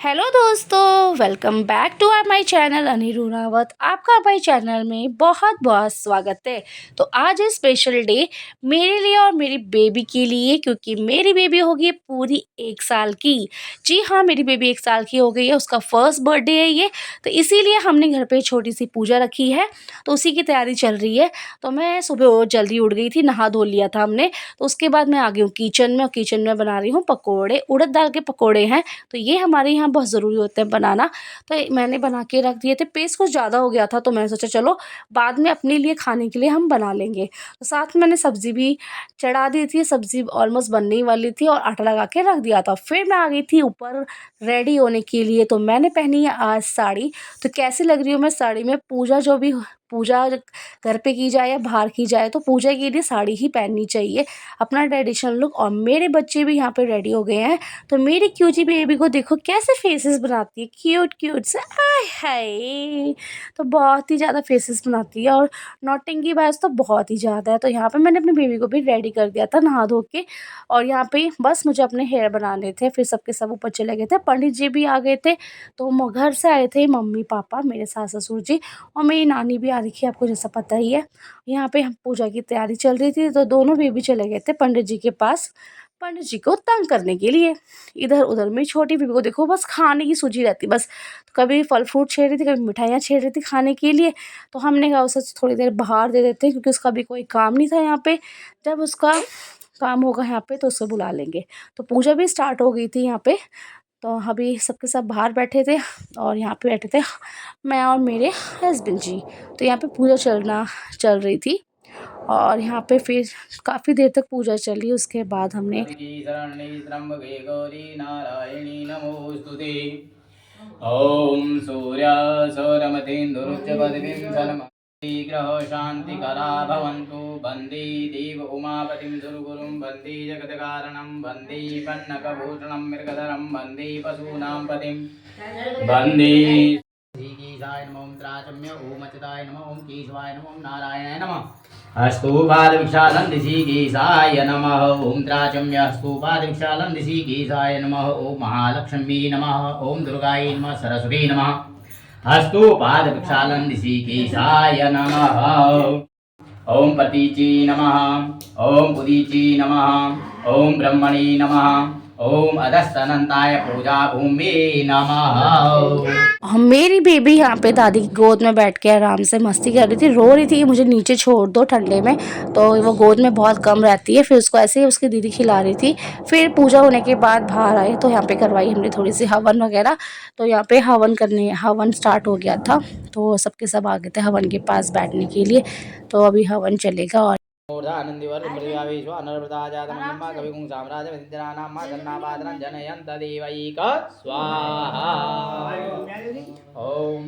Hello दोस्तों, welcome back to my channel Aniru Rawat. आपका भाई चैनल में बहुत बहुत स्वागत है। तो आज है स्पेशल डे मेरे लिए और मेरी बेबी के लिए, क्योंकि मेरी बेबी हो गई है पूरी 1 साल की। जी हाँ, मेरी बेबी 1 साल की हो गई है, उसका फर्स्ट बर्थडे है ये। तो इसीलिए हमने घर पे छोटी सी पूजा रखी है, तो उसी की तैयारी चल रही है। तो मैं सुबह बहुत जल्दी उठ गई थी, नहा धो लिया था हमने। तो उसके बाद मैं आ गई हूँ किचन में, और किचन में बना रही हूँ पकौड़े, उड़द दाल के पकौड़े हैं। तो ये हमारे यहाँ बहुत ज़रूरी होते हैं बनाना। तो मैंने बना के रख दिए थे, पेस्ट कुछ ज़्यादा हो गया था, तो मैंने सोचा चलो बाद में अपने लिए खाने के लिए हम बना लेंगे। तो साथ में मैंने सब्ज़ी भी चढ़ा दी थी, सब्ज़ी ऑलमोस्ट बनने ही वाली थी और आटा लगा के रख दिया था। फिर मैं आ गई थी ऊपर रेडी होने के लिए। तो मैंने पहनी है आज साड़ी। तो कैसी लग रही हूँ मैं साड़ी में? पूजा जो भी पूजा घर पे की जाए या बाहर की जाए, तो पूजा के लिए साड़ी ही पहननी चाहिए, अपना ट्रेडिशनल लुक। और मेरे बच्चे भी यहाँ पे रेडी हो गए हैं। तो मेरी क्यूटी बेबी को देखो कैसे फेसेस बनाती है, क्यूट क्यूट से, आय हाय। तो बहुत ही ज़्यादा फेसेस बनाती है, और नौटंकी बाज तो बहुत ही ज़्यादा है। तो यहाँ पे मैंने अपनी बेबी को भी रेडी कर दिया था नहा धो के। और यहाँ पे बस मुझे अपने हेयर बनाने थे, फिर सबके सब ऊपर चले गए थे, पंडित जी भी आ गए थे। तो घर से आए थे मम्मी पापा, मेरे सास ससुर जी, और मेरी नानी भी आ रही थी, आपको जैसा पता ही है। यहाँ पे हम पूजा की तैयारी चल रही थी, तो दोनों बेबी चले गए थे पंडित जी के पास, पंडित जी को तंग करने के लिए। इधर उधर मेरी छोटी बेबी को देखो बस खाने की सूझी रहती, बस कभी फल फ्रूट छेड़ रही थी, कभी मिठाइयाँ छेड़ रही थी खाने के लिए। तो हमने कहा उसे थोड़ी देर बाहर दे देते हैं, क्योंकि उसका भी कोई काम नहीं था यहाँ पे। जब उसका काम होगा यहाँ पे तो उसे बुला लेंगे। तो पूजा भी स्टार्ट हो गई थी यहाँ पे। तो अभी सबके सब बाहर बैठे थे, और यहाँ पे बैठे थे मैं और मेरे हस्बैंड जी। तो यहाँ पे पूजा चल रही थी, और यहाँ पे फिर काफ़ी देर तक पूजा चली। उसके बाद हमने ओम सूर्य सौरमतेन्दुरुच्चपदवीं ग्रह शांतिकरा भवन्तु। वन्दे देव उमापतिं सुरगुरुं, वन्दे जगत्कारणं, वन्दे पन्नकभूषणं मृगधरं, वन्दे पशूनां पतिं, वन्दे ईशाय नमः। ओम त्राचम्य ओम अच्युताय नमः, ओम केशवाय नमः, ओम नारायणाय नमः। हस्तोपादविक्षालं दिशि केशाय नमः। ओम त्राचम्य हस्तोपादविक्षालं दिशि केशाय नमः। ओम महालक्ष्मी नमः, ओम दुर्गायै नमः, सरस्वती नमः। हस्तोपादविक्षालं दिशि केशाय नमः। ओम पतीची नमः, ओम उदीची नमः, ओम ब्रह्मणे नमः, ओम अधस्तनंताय पूजा भूमि नमः। मेरी बेबी यहाँ पे दादी की गोद में बैठ के आराम से मस्ती कर रही थी, रो रही थी कि मुझे नीचे छोड़ दो ठंडे में। तो वो गोद में बहुत कम रहती है, फिर उसको ऐसे ही उसकी दीदी खिला रही थी। फिर पूजा होने के बाद बाहर आए, तो यहाँ पे करवाई हमने थोड़ी सी हवन वगैरह। तो यहाँ पे हवन स्टार्ट हो गया था, तो सबके सब आ गए थे हवन के पास बैठने के लिए। तो अभी हवन चलेगा। और मूर्धानन्दिवर मृगावेशो अनर्वृताजातमन्यम्मा कविकुं साम्राज्यवसिद्धरानां धन्नापादनं जनयन्त देवैक स्वाहा। ओम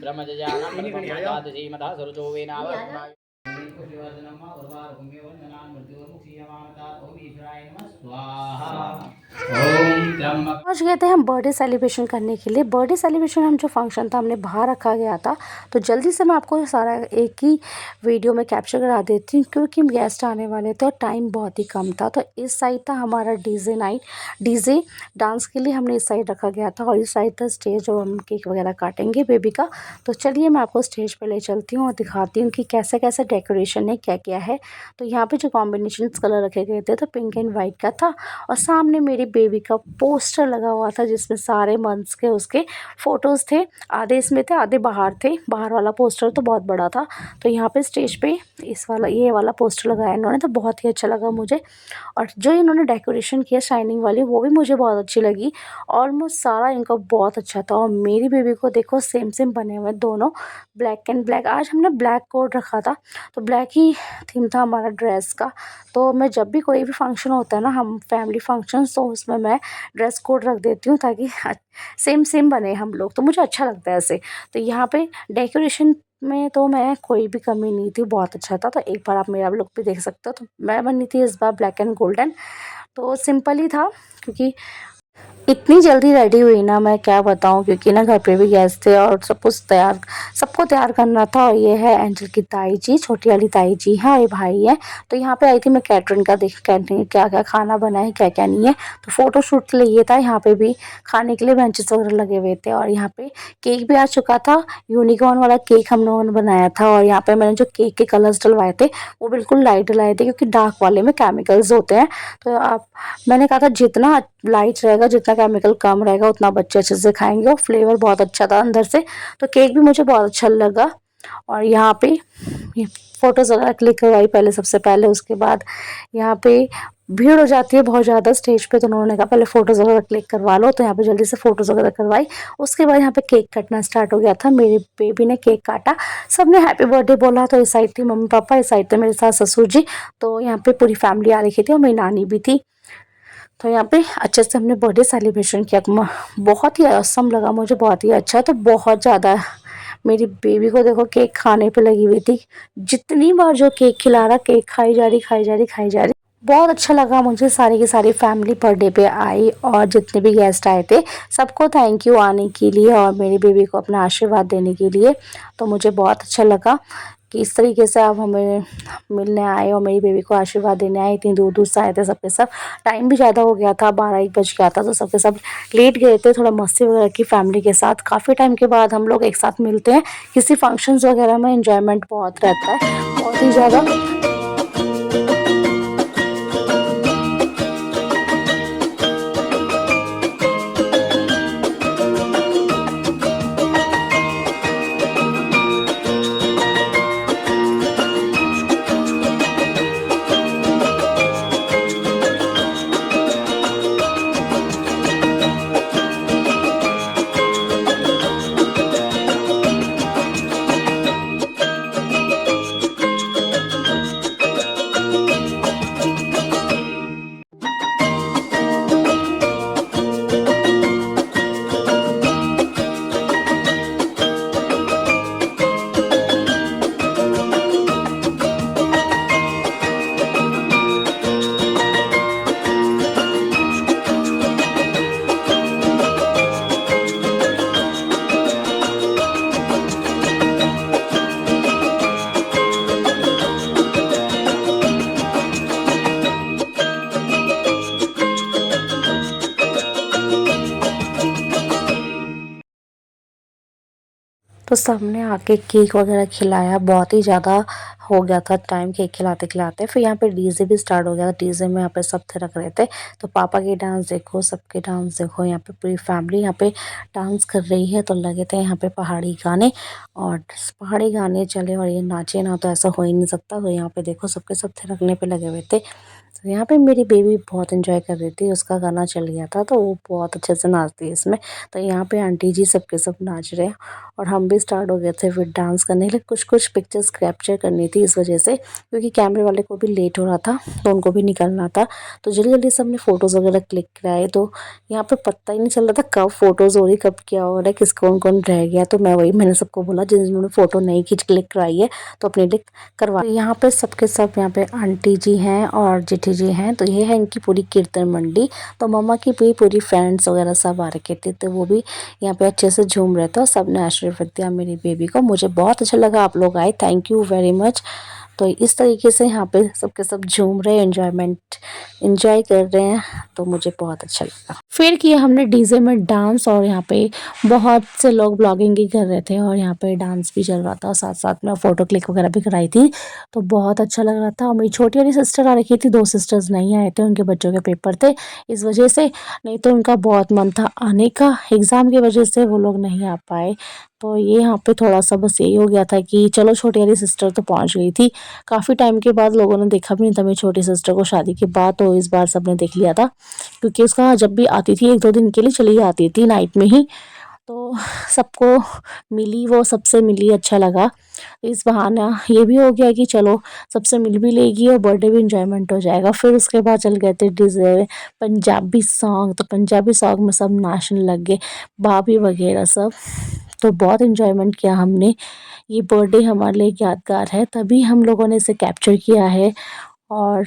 ब्रह्मजजानं ब्रह्मजातसीमतः सुरजो वेनावरुणाय पहुंच गए थे हम बर्थडे सेलिब्रेशन करने के लिए। बर्थडे सेलिब्रेशन हम जो फंक्शन था हमने बाहर रखा गया था। तो जल्दी से मैं आपको सारा एक ही वीडियो में कैप्चर करा देती हूँ, क्योंकि गेस्ट आने वाले थे और टाइम बहुत ही कम था। तो इस साइड था हमारा डीजे नाइट, डीजे डांस के लिए हमने इस साइड रखा गया था, और इस साइड था स्टेज जो हम केक वगैरह काटेंगे बेबी का। तो चलिए मैं आपको स्टेज पर ले चलती हूँ और दिखाती हूँ कि कैसे कैसे डेकोरेशन है, क्या क्या है। तो यहाँ पे जो कॉम्बिनेशन कलर रखे गए थे तो पिंक एंड वाइट का था, और सामने मेरी बेबी का पोस्टर लगा हुआ था जिसमें सारे मंथ्स के उसके फ़ोटोज़ थे। आधे इसमें थे, आधे बाहर थे। बाहर वाला पोस्टर तो बहुत बड़ा था। तो यहाँ पे स्टेज पे ये वाला पोस्टर लगाया इन्होंने, तो बहुत ही अच्छा लगा मुझे। और जो इन्होंने डेकोरेशन किया शाइनिंग वाली, वो भी मुझे बहुत अच्छी लगी। ऑलमोस्ट सारा इनका बहुत अच्छा था। और मेरी बेबी को देखो सेम सेम बने हुए दोनों, ब्लैक एंड ब्लैक। आज हमने ब्लैक कोट रखा था, तो ब्लैक ही थीम था हमारा ड्रेस का। तो मैं जब भी कोई भी फंक्शन होता है ना, हम फैमिली फंक्शन, तो उसमें मैं ड्रेस कोड रख देती हूँ, ताकि सेम सेम बने हम लोग, तो मुझे अच्छा लगता है ऐसे। तो यहाँ पे डेकोरेशन में तो मैं कोई भी कमी नहीं थी, बहुत अच्छा था। तो एक बार आप मेरा लुक भी देख सकते हो। तो मैं बनी थी इस बार ब्लैक एंड गोल्डन, तो सिंपल ही था, क्योंकि इतनी जल्दी रेडी हुई ना, मैं क्या बताऊँ, क्योंकि ना घर पे भी गेस्ट थे और सब कुछ तैयार, सबको तैयार करना था। और ये है एंजल की ताई जी, छोटी वाली ताई जी है, और ये भाई है। तो यहाँ पे आई थी मैं कैटरिंग का देख, कैटरिंग क्या क्या खाना बना है, क्या क्या नहीं है। तो फोटो शूट के लिए ये था। यहाँ पे भी खाने के लिए बेंचेस वगैरह लगे हुए थे, और यहाँ पे केक भी आ चुका था। यूनिकॉर्न वाला केक हम लोगों ने बनाया था। और यहाँ पे मैंने जो केक के कलर्स डलवाए थे वो बिल्कुल लाइट डलाए थे, क्योंकि डार्क वाले में केमिकल्स होते हैं। तो आप, मैंने कहा था जितना लाइट रहेगा, जितना केमिकल कम रहेगा, उतना बच्चे अच्छे से खाएंगे। और फ्लेवर बहुत अच्छा था अंदर से, तो केक भी मुझे बहुत अच्छा लगा। और यहाँ पे ये फोटोज वगैरह क्लिक करवाई पहले, सबसे पहले। उसके बाद यहाँ पे भीड़ हो जाती है बहुत ज़्यादा स्टेज पे, तो उन्होंने कहा पहले फ़ोटोज़ वगैरह क्लिक करवा लो। तो यहाँ पे जल्दी से फ़ोटोज़ वगैरह करवाई। उसके बाद यहाँ पे केक कटना स्टार्ट हो गया था। मेरे बेबी ने केक काटा, सबने हैप्पी बर्थडे बोला। तो इस साइड थी मम्मी पापा, इस साइड थे मेरे साथ ससुर जी। तो यहाँ पे पूरी फैमिली आ रखी थी और मेरी नानी भी थी। तो यहाँ पे अच्छे से हमने बर्थडे सेलिब्रेशन किया। बहुत ही असम लगा मुझे, बहुत ही अच्छा। तो बहुत ज़्यादा मेरी बेबी को देखो केक खाने पे लगी हुई थी। जितनी बार जो केक खिला रहा, केक खाई जा रही, खाई जा रही, खाई जा रही। बहुत अच्छा लगा मुझे। सारी की सारी फैमिली बर्थडे पे आई, और जितने भी गेस्ट आए थे सबको थैंक यू आने के लिए और मेरी बेबी को अपना आशीर्वाद देने के लिए। तो मुझे बहुत अच्छा लगा कि इस तरीके से आप हमें मिलने आए और मेरी बेबी को आशीर्वाद देने आए। इतनी दूर दूर से आए थे सबके सब। टाइम भी ज़्यादा हो गया था, 12-1 बज गया था। तो सबके सब लेट गए थे, थोड़ा मस्ती वगैरह की फैमिली के साथ। काफ़ी टाइम के बाद हम लोग एक साथ मिलते हैं किसी फंक्शंस वगैरह में। एंजॉयमेंट बहुत रहता है, बहुत ही ज़्यादा। तो सबने आके केक वगैरह खिलाया। बहुत ही ज़्यादा हो गया था टाइम केक खिलाते खिलाते। फिर यहाँ पे डीजे भी स्टार्ट हो गया था। डीजे में यहाँ पे सब थे रख रहे थे। तो पापा के डांस देखो, सबके डांस देखो। यहाँ पे पूरी फैमिली यहाँ पे डांस कर रही है। तो लगे थे यहाँ पे पहाड़ी गाने, और पहाड़ी गाने चले और ये नाचे ना, तो ऐसा हो ही नहीं सकता। तो यहाँ पे देखो सबके सब थे रखने पे लगे हुए थे। तो यहाँ पे मेरी बेबी बहुत एंजॉय कर रही थी। उसका गाना चल गया था तो वो बहुत अच्छे से नाचती है इसमें। तो यहाँ पे आंटी जी सबके सब नाच रहे हैं, और हम भी स्टार्ट हो गए थे फिर डांस करने के लिए। कुछ कुछ पिक्चर्स कैप्चर करनी थी इस वजह से, क्योंकि कैमरे वाले को भी लेट हो रहा था, तो उनको भी निकलना था। तो जल्दी जल्दी से हमने फ़ोटोज़ वगैरह क्लिक कराए। तो यहाँ पे पता ही नहीं चल रहा था कब फ़ोटोज़ हो रही, कब क्या हो रहा है, किस कौन कौन रह गया। तो मैंने सबको बोला जिन्होंने फ़ोटो नहीं खींच क्लिक कराई है तो अपने लिए करवा। तो यहाँ पे सबके सब, यहाँ पे आंटी जी हैं और जेठी जी हैं। तो ये है इनकी पूरी कीर्तन मंडी। तो मम्मा की भी पूरी फ्रेंड्स वगैरह सब आ रखे थे, तो वो भी यहाँ पे अच्छे से झूम रहे थे और सब ने आशीर्वाद दिया मेरी बेबी को। मुझे बहुत अच्छा लगा आप लोग आए, थैंक यू वेरी मच। तो इस तरीके से यहाँ पे सबके सब झूम रहे हैं, एंजॉय कर रहे हैं। तो मुझे बहुत अच्छा लगा। फिर किया हमने डीजे में डांस, और यहाँ पे बहुत से लोग ब्लॉगिंग भी कर रहे थे और यहाँ पे डांस भी चल रहा था, और साथ साथ में फ़ोटो क्लिक वगैरह भी कराई थी। तो बहुत अच्छा लग रहा था। और मेरी छोटी वाली सिस्टर आ रखी थी, 2 सिस्टर्स नहीं आए थे, उनके बच्चों के पेपर थे इस वजह से। नहीं तो उनका बहुत मन था आने का, एग्ज़ाम की वजह से वो लोग नहीं आ पाए। तो ये यहाँ पे थोड़ा-सा बस यही हो गया था कि चलो छोटी वाली सिस्टर तो पहुँच गई थी। काफ़ी टाइम के बाद लोगों ने देखा भी नहीं था मेरी छोटी सिस्टर को शादी के बाद, तो इस बार सबने देख लिया था। क्योंकि उसका जब भी आती थी 1-2 दिन के लिए चली आती थी नाइट में ही। तो सबको मिली, वो सबसे मिली, अच्छा लगा। इस बहाना ये भी हो गया कि चलो सबसे मिल भी लेगी और बर्थडे भी इंजॉयमेंट हो जाएगा। फिर उसके बाद चल गए थे डीजे, पंजाबी सॉन्ग। तो पंजाबी सॉन्ग में सब नाचने लग गए, भाभी वगैरह सब। तो बहुत इंजॉयमेंट किया हमने। ये बर्थडे हमारे लिए यादगार है, तभी हम लोगों ने इसे कैप्चर किया है और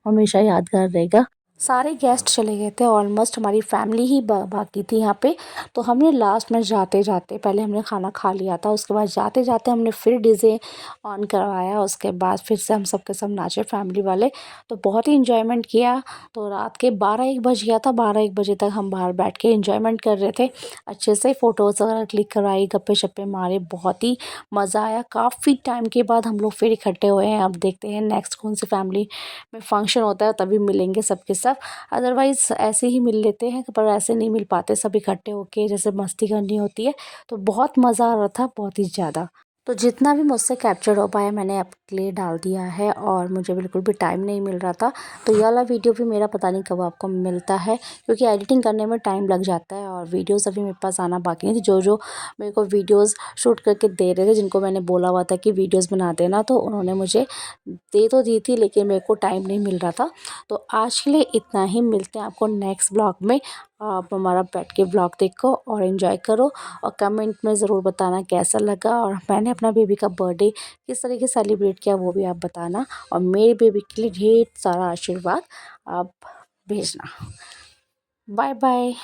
हमेशा यादगार रहेगा। सारे गेस्ट चले गए थे, ऑलमोस्ट हमारी फैमिली ही बाकी थी यहाँ पे। तो हमने लास्ट में जाते जाते, पहले हमने खाना खा लिया था, उसके बाद जाते जाते हमने फिर डीजे ऑन करवाया, उसके बाद फिर से हम सब के सब नाचे फैमिली वाले। तो बहुत ही इंजॉयमेंट किया। तो रात के 12-1 बज गया था, 12-1 बजे तक हम बाहर बैठ के इंजॉयमेंट कर रहे थे। अच्छे से फ़ोटोज़ वगैरह क्लिक करवाई, गप्पे शप्पे मारे, बहुत ही मज़ा आया। काफ़ी टाइम के बाद हम लोग फिर इकट्ठे हुए हैं। अब देखते हैं नेक्स्ट कौन सी फैमिली में फंक्शन होता है, तभी मिलेंगे सबके सब। अदरवाइज़ ऐसे ही मिल लेते हैं, पर ऐसे नहीं मिल पाते सब इकट्ठे होके, जैसे मस्ती करनी होती है। तो बहुत मज़ा आ रहा था, बहुत ही ज़्यादा। तो जितना भी मुझसे कैप्चर हो पाया मैंने आपके लिए डाल दिया है, और मुझे बिल्कुल भी टाइम नहीं मिल रहा था। तो ये वाला वीडियो भी मेरा पता नहीं कब आपको मिलता है, क्योंकि एडिटिंग करने में टाइम लग जाता है, और वीडियोस अभी मेरे पास आना बाकी नहीं थी। जो जो मेरे को वीडियोस शूट करके दे रहे थे, जिनको मैंने बोला हुआ था कि वीडियोस बना देना, तो उन्होंने मुझे दे तो दी थी, लेकिन मेरे को टाइम नहीं मिल रहा था। तो आज के लिए इतना ही, मिलते हैं आपको नेक्स्ट ब्लॉग में। आप हमारा बैठ के ब्लॉग देखो और एंजॉय करो, और कमेंट में ज़रूर बताना कैसा लगा, और मैंने अपना बेबी का बर्थडे किस तरीके से सेलिब्रेट किया वो भी आप बताना, और मेरे बेबी के लिए ढेर सारा आशीर्वाद आप भेजना। Bye bye.